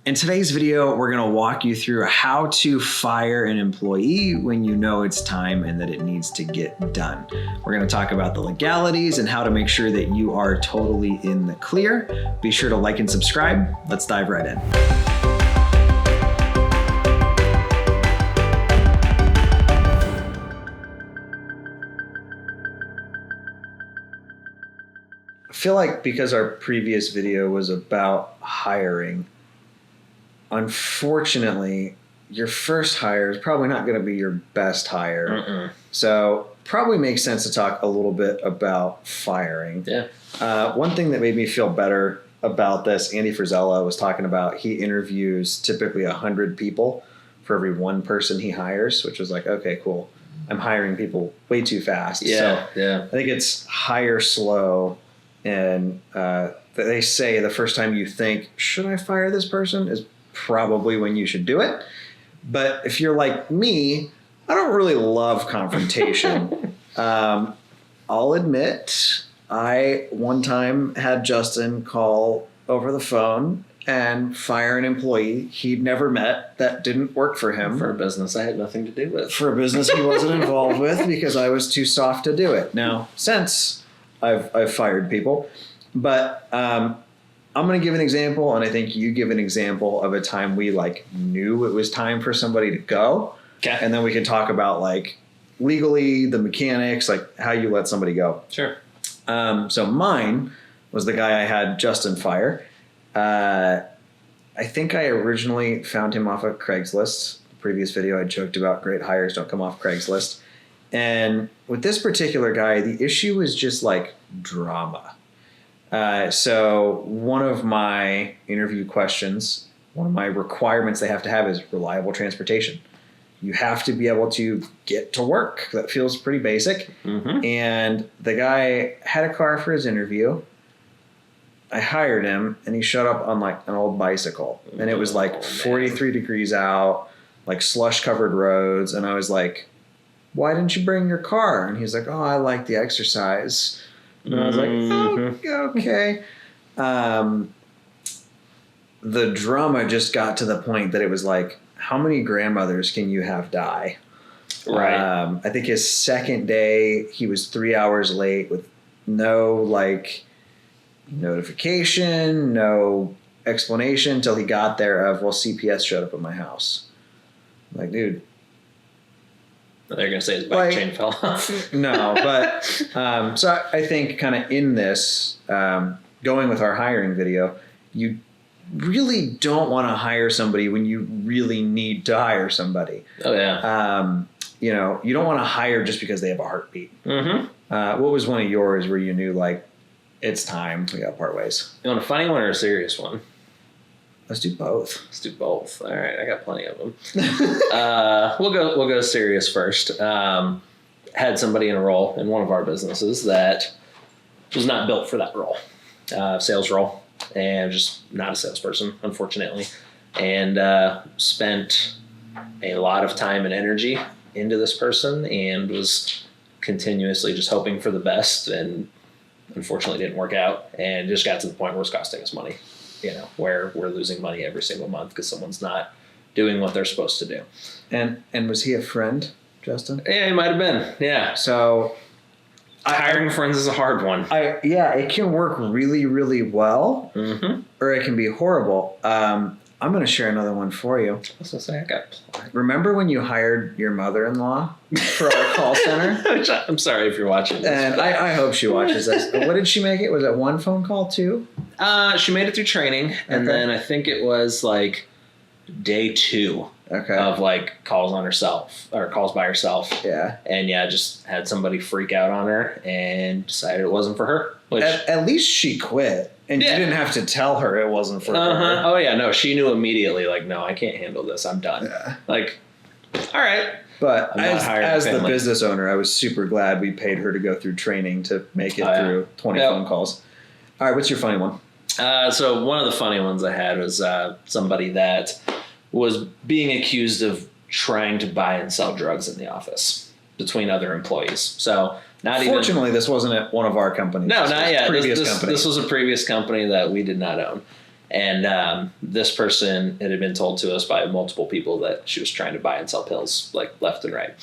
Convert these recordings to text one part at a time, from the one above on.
In today's video, we're going to walk you through how to fire an employee when you know it's time and that it needs to get done. We're going to talk about the legalities and how to make sure that you are totally in the clear. Be sure to like and subscribe. Let's dive right in. I feel like because our previous video was about hiring, unfortunately, your first hire is probably not going to be your best hire. So probably makes sense to talk a little bit about firing. Yeah. One thing that made me feel better about this, Andy Frisella was talking about, he interviews typically 100 people for every one person he hires, which was like, okay, cool. I'm hiring people way too fast. Yeah. I think it's hire slow. And they say the first time you think, should I fire this person, is probably when you should do it. But if you're like me, I don't really love confrontation. I'll admit, I one time had Justin call over the phone and fire an employee he'd never met that didn't work for him. For a business I had nothing to do with. For a business he wasn't involved with because I was too soft to do it. Now, since I've fired people, but I'm going to give an example, and I think you give an example of a time we knew it was time for somebody to go. Okay. And then we can talk about legally the mechanics, how you let somebody go. Sure. So mine was the guy I had Justin fire. I think I originally found him off of Craigslist. The previous video I joked about great hires don't come off Craigslist. And with this particular guy, the issue was just drama. So one of my interview questions, one of my requirements they have to have is reliable transportation. You have to be able to get to work. That feels pretty basic. Mm-hmm. And the guy had a car for his interview. I hired him, and he showed up on an old bicycle. And it was 43 degrees out, slush-covered roads. And I was like, why didn't you bring your car? And he's like, oh, I like the exercise. And I was like, oh, okay. The drama just got to the point that it was how many grandmothers can you have die? Right. I think his second day, he was 3 hours late with no notification, no explanation until he got there of, well, CPS showed up at my house. I'm like, dude. They're going to say his bike chain fell off. No, but so I think kind of in this, going with our hiring video, you really don't want to hire somebody when you really need to hire somebody. Oh, yeah. You don't want to hire just because they have a heartbeat. Mm-hmm. What was one of yours where you knew, it's time, we got to part ways? You want a funny one or a serious one? Let's do both. All right, I got plenty of them. We'll go serious first. Had somebody in a role in one of our businesses that was not built for that role, sales role, and just not a salesperson, unfortunately, and spent a lot of time and energy into this person and was continuously just hoping for the best, and unfortunately didn't work out, and just got to the point where it's costing us money. Where we're losing money every single month because someone's not doing what they're supposed to do. And was he a friend, Justin? Yeah, he might have been. Yeah. So hiring friends is a hard one. It can work really, really well, or it can be horrible. I'm going to share another one for you. I was going to say, I got plenty. Remember when you hired your mother-in-law for our call center? I'm sorry if you're watching this. And I hope she watches this. What did she make it? Was it one phone call, too? She made it through training, and then I think it was day 2 of calls on herself or calls by herself. Yeah. And just had somebody freak out on her and decided it wasn't for her. Which, at least she quit. And you didn't have to tell her it wasn't for her. Oh, yeah. No, she knew immediately, no, I can't handle this. I'm done. Yeah. All right. But as the business owner, I was super glad we paid her to go through training to make it through 20 phone calls. All right. What's your funny one? So one of the funny ones I had was somebody that was being accused of trying to buy and sell drugs in the office between other employees. So Fortunately, this wasn't at one of our companies. No, not yet. Previous company. This was a previous company that we did not own. And this person, it had been told to us by multiple people that she was trying to buy and sell pills, like left and right.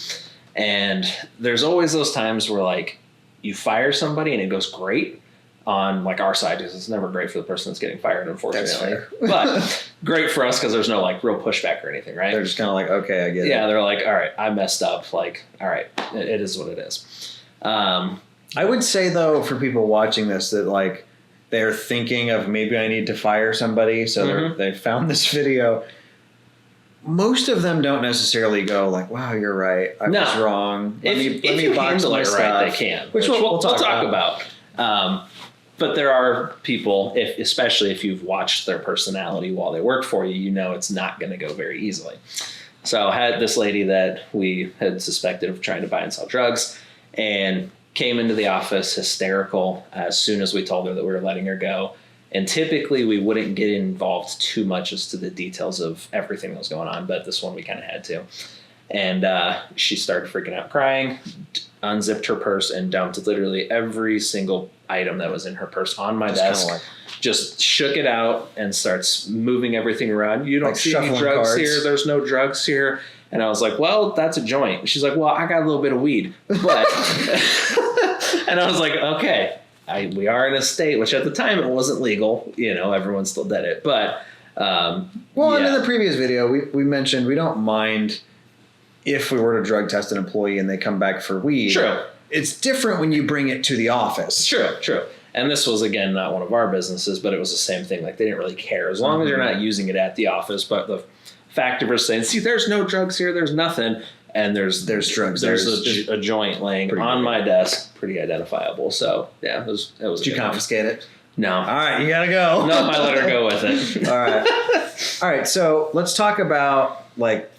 And there's always those times where like you fire somebody and it goes great on like our side, because it's never great for the person that's getting fired, unfortunately. But great for us because there's no like real pushback or anything, right? They're just kind of like, okay, I get it. Yeah, they're like, all right, I messed up. Like, all right, it is what it is. I would say though, for people watching this, that like they're thinking of maybe I need to fire somebody, so they found this video. Most of them don't necessarily go like, "Wow, you're right. I was wrong. Let me box my stuff." Right, they can, which we'll talk about. But there are people, especially if you've watched their personality while they work for you, you know it's not going to go very easily. So I had this lady that we had suspected of trying to buy and sell drugs, and came into the office hysterical as soon as we told her that we were letting her go. And typically we wouldn't get involved too much as to the details of everything that was going on, but this one we kind of had to. And she started freaking out crying, unzipped her purse, and dumped literally every single item that was in her purse on my desk. Just shook it out and starts moving everything around. You don't see any drugs here. There's no drugs here. And I was like, well, that's a joint. She's like, well, I got a little bit of weed. But and I was like, okay, we are in a state, which at the time it wasn't legal. You know, everyone still did it. But and in the previous video, we mentioned we don't mind if we were to drug test an employee and they come back for weed. True. It's different when you bring it to the office. True. And this was, again, not one of our businesses, but it was the same thing. Like, they didn't really care as long as you're not using it at the office. But the fact of her saying, see, there's no drugs here, there's nothing, and there's drugs. There's a joint laying on my desk, pretty identifiable. So, yeah, it was. Did you confiscate it? No. All right, you got to go. No, I let her go with it. All right, so let's talk about, like,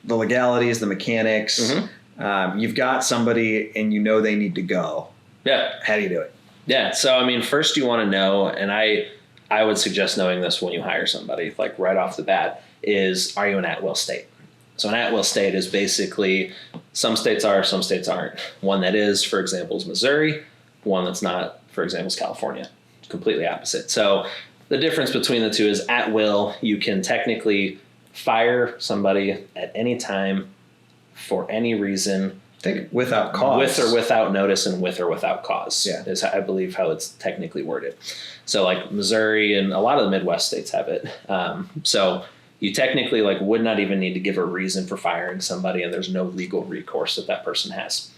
the legalities, the mechanics. You've got somebody and you know they need to go. Yeah. How do you do it? Yeah. So, I mean, first you want to know, and I would suggest knowing this when you hire somebody, like right off the bat, is, are you an at-will state? So an at-will state is basically, some states are, some states aren't. One that is, for example, is Missouri. One that's not, for example, is California. Completely opposite. So the difference between the two is at will, you can technically fire somebody at any time for any reason. I think without cause. With or without notice, and with or without cause. Yeah. Is, I believe, how it's technically worded. So like Missouri and a lot of the Midwest states have it. So you technically like would not even need to give a reason for firing somebody, and there's no legal recourse that person has.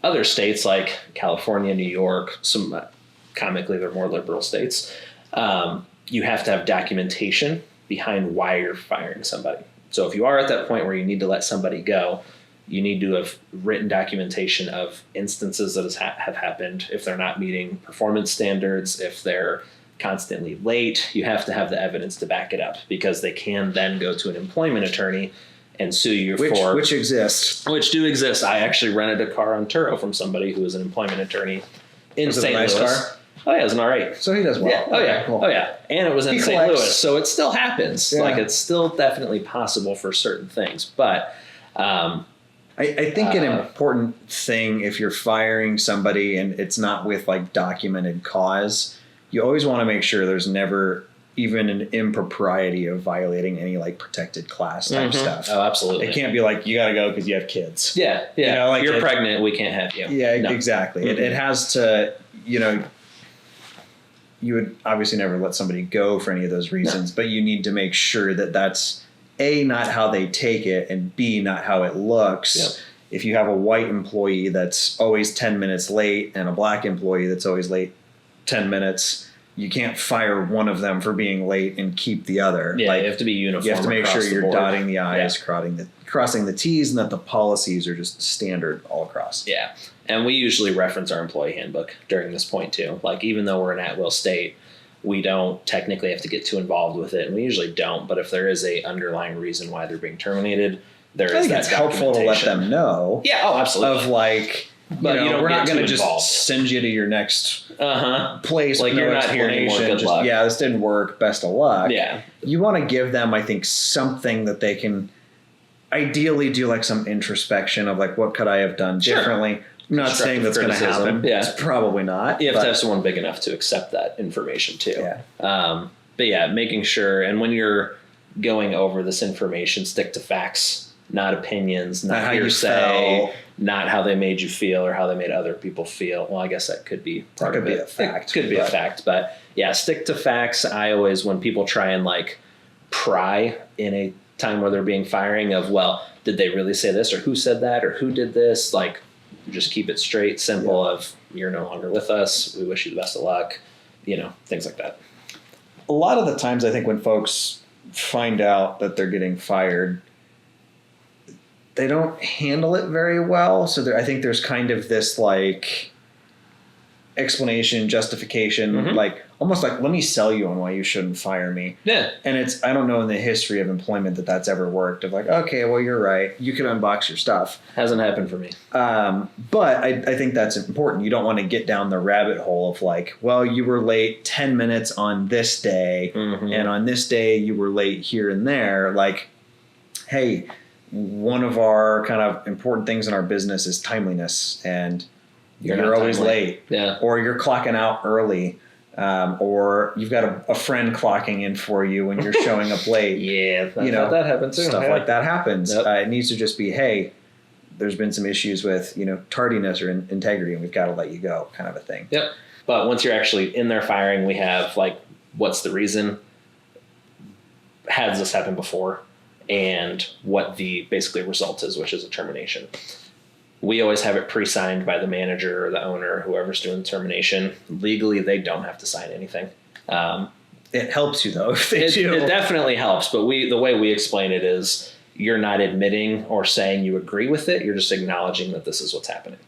Other states like California, New York, some comically they're more liberal states, you have to have documentation behind why you're firing somebody. So if you are at that point where you need to let somebody go, you need to have written documentation of instances that have happened. If they're not meeting performance standards, if they're constantly late, you have to have the evidence to back it up, because they can then go to an employment attorney and sue you which exists. Which do exist. I actually rented a car on Turo from somebody who was an employment attorney in St. Louis. Car? Oh yeah, it was an R8. So he does well. Yeah. Oh yeah. Cool. Oh yeah. And it was in St. Louis, so it still happens. Yeah. Like, it's still definitely possible for certain things. But I think an important thing, if you're firing somebody and it's not with like documented cause, you always want to make sure there's never even an impropriety of violating any like protected class type stuff. Oh, absolutely. It can't be like, you got to go because you have kids. Yeah. Yeah. You know, like you're pregnant, we can't have you. Yeah, no. Exactly. It has to, you know, you would obviously never let somebody go for any of those reasons, but you need to make sure that that's A, not how they take it, and B, not how it looks. Yep. If you have a white employee that's always 10 minutes late and a black employee that's always late 10 minutes, you can't fire one of them for being late and keep the other. Yeah, like, you have to be uniform. You have to make sure you're dotting the I's, yeah. crossing the T's, and that the policies are just standard all across. Yeah. And we usually reference our employee handbook during this point too. Like, even though we're an at-will state, we don't technically have to get too involved with it, and we usually don't. But if there is a underlying reason why they're being terminated, I think it's helpful to let them know. Yeah, oh, absolutely. Of like, but you know, we're not going to just send you to your next place. Like, you're not here anymore. Good luck. Yeah, this didn't work. Best of luck. Yeah. You want to give them, I think, something that they can ideally do, like some introspection of like, what could I have done differently? I'm not saying that's going to happen. Yeah. It's probably not. You have to have someone big enough to accept that information too. Yeah. But yeah, making sure, and when you're going over this information, stick to facts, not opinions, not hearsay, not how they made you feel or how they made other people feel. Well, I guess that could be part of it. A fact. It could be a fact, but yeah, stick to facts. I always, when people try and like pry in a time where they're being firing of, well, did they really say this, or who said that, or who did this? Like, just keep it straight, simple of, you're no longer with us. We wish you the best of luck, things like that. A lot of the times I think when folks find out that they're getting fired, they don't handle it very well. So I think there's kind of this like explanation, justification, like almost like, let me sell you on why you shouldn't fire me. Yeah. And I don't know in the history of employment that's ever worked of like, okay, well, you're right. You could unbox your stuff. Hasn't happened for me. But I think that's important. You don't want to get down the rabbit hole of like, well, you were late 10 minutes on this day. And on this day you were late here and there. Like, hey, one of our kind of important things in our business is timeliness, and you're always late, or you're clocking out early, or you've got a friend clocking in for you when you're showing up late. That happens too. Stuff like that happens. It needs to just be, hey, there's been some issues with tardiness or integrity, and we've got to let you go, kind of a thing. Yep. But once you're actually in there firing, we have like, what's the reason? Has this happened before? And what the basically result is, which is a termination. We always have it pre-signed by the manager or the owner, whoever's doing the termination. Legally, they don't have to sign anything. It helps you though if they do. It definitely helps, but the way we explain it is you're not admitting or saying you agree with it. You're just acknowledging that this is what's happening.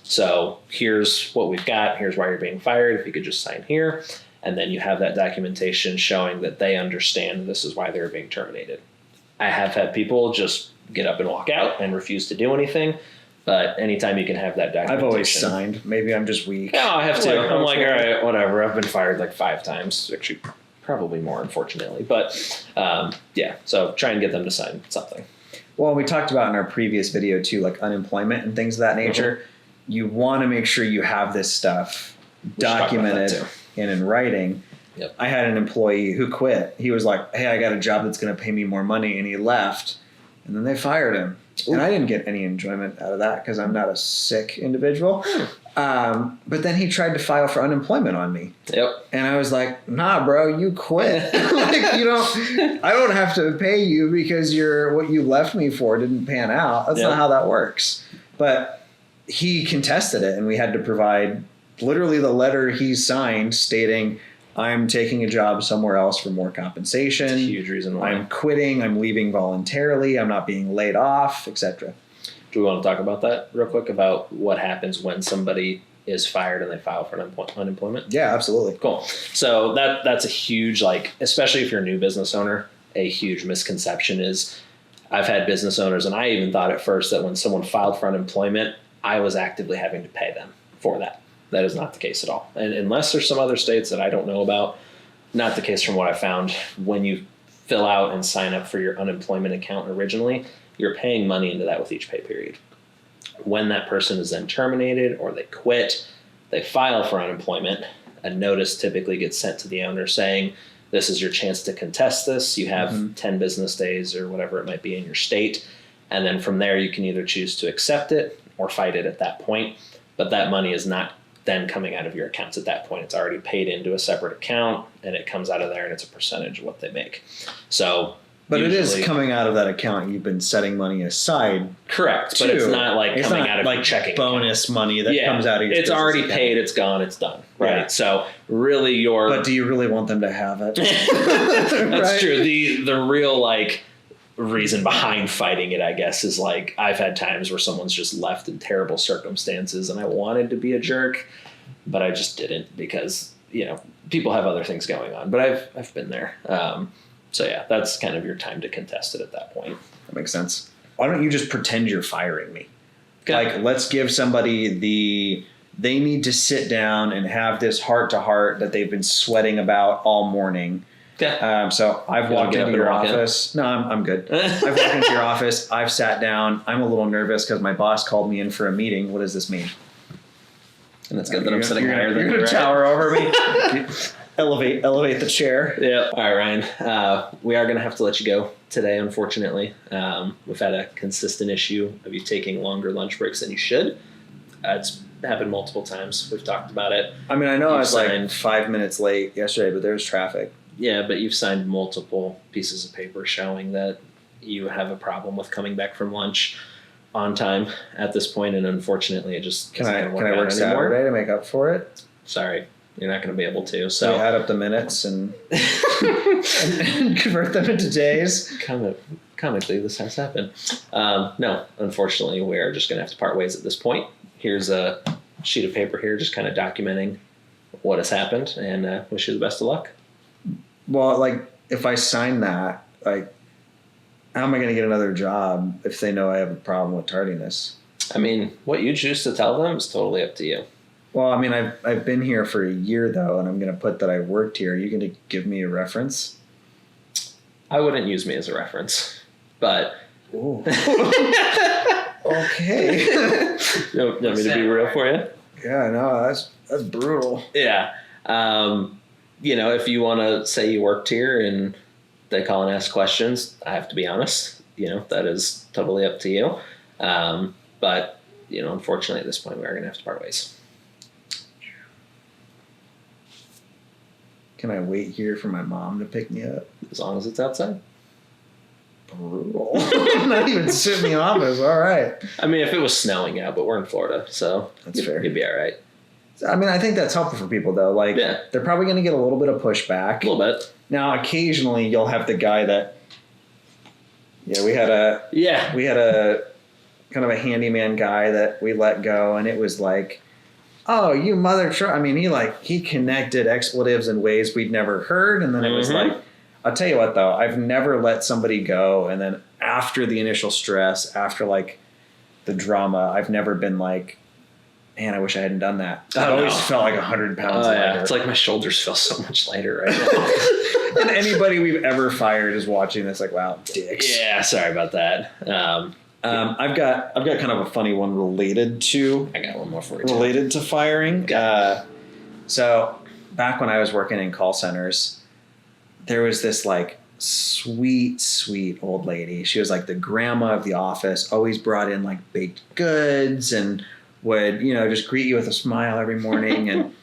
So here's what we've got. Here's why you're being fired. If you could just sign here, and then you have that documentation showing that they understand this is why they're being terminated. I have had people just get up and walk out and refuse to do anything. But anytime you can have that documentation. I've always signed. Maybe I'm just weak. No, I have to. I'm like, all right, whatever. I've been fired like 5 times. Actually, probably more, unfortunately. But so try and get them to sign something. Well, we talked about in our previous video too, like unemployment and things of that nature. You want to make sure you have this stuff documented and in writing. Yep. I had an employee who quit. He was like, hey, I got a job that's going to pay me more money. And he left. And then they fired him. Ooh. And I didn't get any enjoyment out of that because I'm not a sick individual. But then he tried to file for unemployment on me. Yep. And I was like, nah, bro, you quit. I don't have to pay you because what you left me for didn't pan out. That's not how that works. But he contested it, and we had to provide literally the letter he signed stating, I'm taking a job somewhere else for more compensation. That's a huge reason why. I'm quitting. I'm leaving voluntarily. I'm not being laid off, etc. Do we want to talk about that real quick, about what happens when somebody is fired and they file for unemployment? Yeah, absolutely. Cool. So that's a huge, especially if you're a new business owner, a huge misconception is I've had business owners, and I even thought at first that when someone filed for unemployment, I was actively having to pay them for that. That is not the case at all. And unless there's some other states that I don't know about, not the case from what I found. When you fill out and sign up for your unemployment account originally, you're paying money into that with each pay period. When that person is then terminated or they quit, they file for unemployment, a notice typically gets sent to the owner saying, this is your chance to contest this. You have 10 business days or whatever it might be in your state. And then from there, you can either choose to accept it or fight it at that point. But that money is not then coming out of your accounts at that point. It's already paid into a separate account, and it comes out of there, and it's a percentage of what they make. So, but it is coming out of that account. You've been setting money aside. Correct, but it's not coming out of your checking bonus account. Money that comes out of your. It's already account. Paid. It's gone. It's done. Right. Yeah. So really, But do you really want them to have it? That's true. The real reason behind fighting it, I guess, is I've had times where someone's just left in terrible circumstances and I wanted to be a jerk, but I just didn't because, people have other things going on, but I've been there. So yeah, that's kind of your time to contest it at that point. That makes sense. Why don't you just pretend you're firing me? Okay. Let's give somebody they need to sit down and have this heart to heart that they've been sweating about all morning. Okay. So I've walked into your office. No, I'm good. I've walked into your office. I've sat down. I'm a little nervous because my boss called me in for a meeting. What does this mean? And it's good that I'm sitting higher than you're going to tower over me. elevate the chair. Yeah. All right, Ryan. We are going to have to let you go today, unfortunately. We've had a consistent issue of you taking longer lunch breaks than you should. It's happened multiple times. We've talked about it. I mean, I know I was signed, like 5 minutes late yesterday, but there was traffic. Yeah, but you've signed multiple pieces of paper showing that you have a problem with coming back from lunch on time at this point, and unfortunately, it just Can I work Saturday to make up for it? Sorry, you're not going to be able to. So we add up the minutes and convert them into days. Comically, this has happened. No, unfortunately, we are just going to have to part ways at this point. Here's a sheet of paper here, just kind of documenting what has happened, and wish you the best of luck. Well, like, if I sign that, like, how am I going to get another job if they know I have a problem with tardiness? I mean, what you choose to tell them is totally up to you. Well, I mean, I've been here for a year, though, and I'm going to put that I worked here. Are you going to give me a reference? I wouldn't use me as a reference, but... Ooh. Okay. You want me to be real for you? Yeah, no, that's brutal. Yeah. If you want to say you worked here and they call and ask questions, I have to be honest. That is totally up to you. But unfortunately, at this point, we are going to have to part ways. Can I wait here for my mom to pick me up? As long as it's outside. Brutal. Not even sit in the office. All right. I mean, if it was snowing out, but we're in Florida, so that's fair. You'd be all right. I mean, I think that's helpful for people, though. Like, they're probably going to get a little bit of pushback. A little bit. Now, occasionally, you'll have the guy that, we had a kind of a handyman guy that we let go, and it was like, oh, you mother truck. I mean, he connected expletives in ways we'd never heard, and then it was like, I'll tell you what, though, I've never let somebody go, and then after the initial stress, after like the drama, I've never been like, man, I wish I hadn't done that. I've always felt like 100 pounds lighter. Yeah. It's like my shoulders feel so much lighter right now. And anybody we've ever fired is watching this like, wow, dicks. Yeah, sorry about that. I've got kind of a funny one related to. I got one more for you. Related to firing. So back when I was working in call centers, there was this like sweet old lady. She was like the grandma of the office, always brought in like baked goods and would, just greet you with a smile every morning. And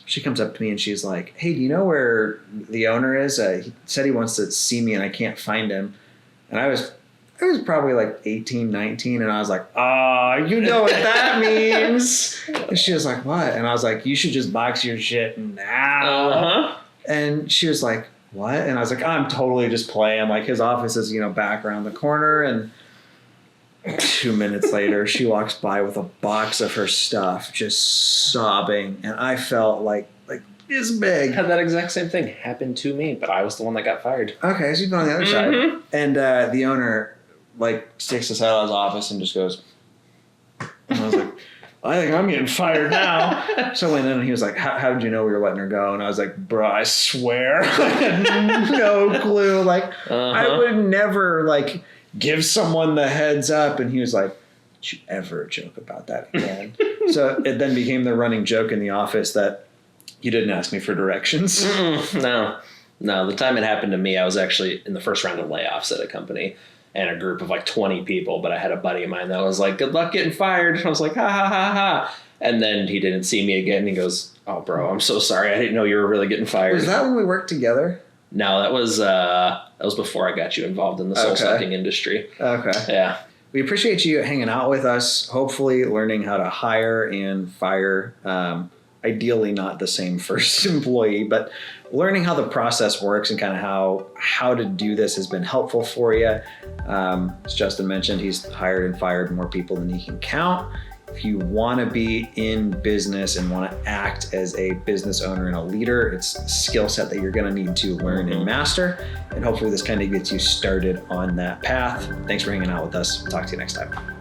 she comes up to me and she's like, hey, do you know where the owner is? He said he wants to see me and I can't find him. And I was probably like 18, 19. And I was like, you know what that means. And she was like, what? And I was like, you should just box your shit now. Uh-huh. And she was like, what? And I was like, I'm totally just playing. Like, his office is, back around the corner. And 2 minutes later, she walks by with a box of her stuff, just sobbing. And I felt like this big. I had that exact same thing happen to me, but I was the one that got fired. Okay, so you've been on the other side. And the owner, sticks his head out of his office and just goes, and I was like, I think I'm getting fired now. So I went in and he was like, how did you know we were letting her go? And I was like, bro, I swear. I had no clue. I would never, give someone the heads up. And he was like, don't you ever joke about that again. So it then became the running joke in the office that you didn't ask me for directions. No. The time it happened to me, I was actually in the first round of layoffs at a company. And a group of 20 people, but I had a buddy of mine that was like, good luck getting fired. And I was like, ha, ha, ha, ha. And then he didn't see me again. He goes, oh, bro, I'm so sorry. I didn't know you were really getting fired. Was that when we worked together? No, that was before I got you involved in the soul-sucking industry. Okay. Yeah. We appreciate you hanging out with us, hopefully learning how to hire and fire. Ideally not the same first employee, but learning how the process works and kind of how to do this has been helpful for you. As Justin mentioned, he's hired and fired more people than he can count. If you want to be in business and want to act as a business owner and a leader, it's a skill set that you're going to need to learn and master. And hopefully this kind of gets you started on that path. Thanks for hanging out with us. Talk to you next time.